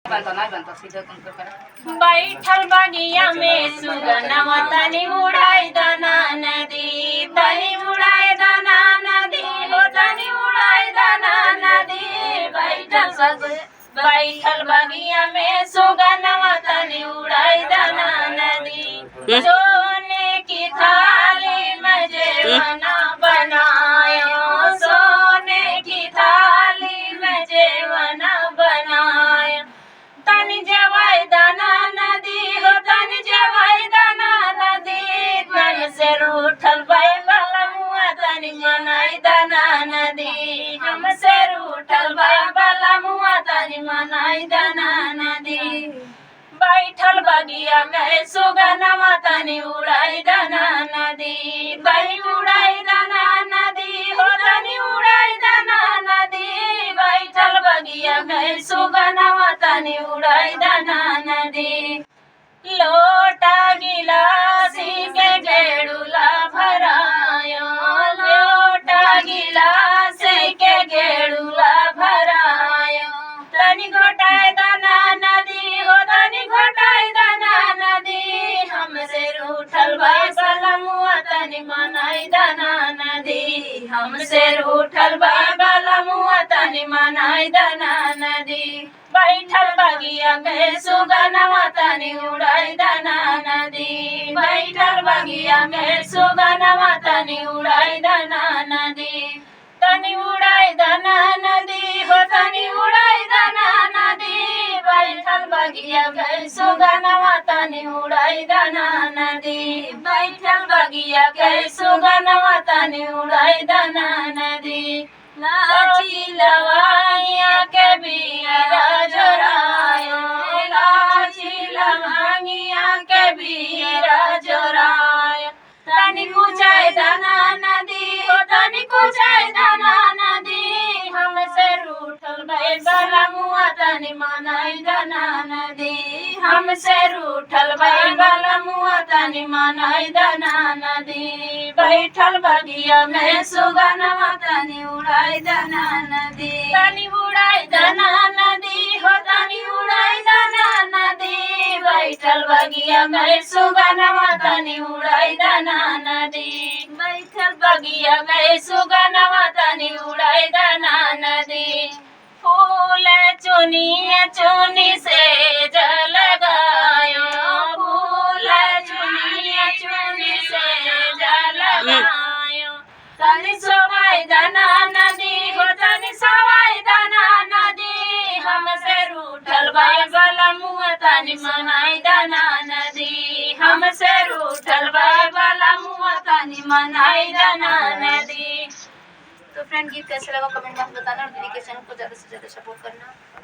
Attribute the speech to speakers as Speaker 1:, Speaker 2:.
Speaker 1: बैठल बगिया में सुगनवा तनी उड़ाई दाना नदी, तनी उड़ाई दाना नदी हो, तनी उड़ाई दाना नदी। बैठल बगिया में सुगनवा तनी उड़ाई दाना नदी। सोने की थाली में जेवना बनायो, सोने की थाली में जेवना बनायो। तनी जवाई दाना नदी हो, तनी जवाई दाना नदी। तन से रूठल बाई वाला मुआ तनी मनाई दाना नदी, हमसे रूठल बाई वाला मुआ तनी मनाई दाना नदी। बैठल बगिया में सुगनवा तनी उड़ाई दाना नदी, तनी उड़ाई दाना नदी हो, तनी उड़ाई दाना नदी। बैठल बगिया में सुगनवा तनी उड़ाई दाना नदी। लोटा गिलासी के गेड़ुला भरायो, लोटा गिलासी के गेड़ुला भरायो। तनी घोटाई दाना नदी हो, तनी घोटाई दाना नदी। हमसे रूठल बाई वाला मुआ तनी मनाई दाना नदी, हमसे रूठल बाई वाला मुआ तनी मनाई दाना नदी। बैठल बगिया में सुगनवा तनी उड़ाई दाना नदी, बैठल बगिया में सुगनवा तनी उड़ाई दाना नदी। तनी उड़ाई दाना नदी हो, तनी उड़ाई दाना नदी। बैठल बगिया में सुगनवा तनी उड़ाई दाना नदी, बैठल बगिया के सुगनवा तनी उड़ाई दाना नदी। लाची लवानिया के बिया जोरायो, लाची लवानिया के बिया जोरायो। तनी कुचाई दाना नदी हो, तनी कुचाई दाना नदी। हमसे रूठल बाई वाला मुआ तनी मनाई दाना नदी, हमसे रूठल बाई वाला मुआ तनी मनाई दाना नदी। बैठल बगिया में सुगनवा तनी उड़ाई दाना नदी, तनी उड़ाई दाना नदी हो, तनी उड़ाई दाना नदी। बैठल बगिया में सुगनवा तनी उड़ाई दाना नदी, बैठल बगिया में सुगनवा तनी उड़ाई दाना नदी। फूल चुनी चुनी से जल गायो, फूल चुनी चुनी से जल गायो। तनी सवाई दाना नदी हो, तनी सवाई दाना नदी। हमसे रूठल बाई वाला मुआ तनी मनाई दाना नदी, हमसे रूठल बाई वाला मुआ तनी मनाई दाना नदी। तो फ्रेंड, गीत कैसे लगा कमेंट में बताना और दीदी के चैनल को ज़्यादा से ज़्यादा सपोर्ट करना।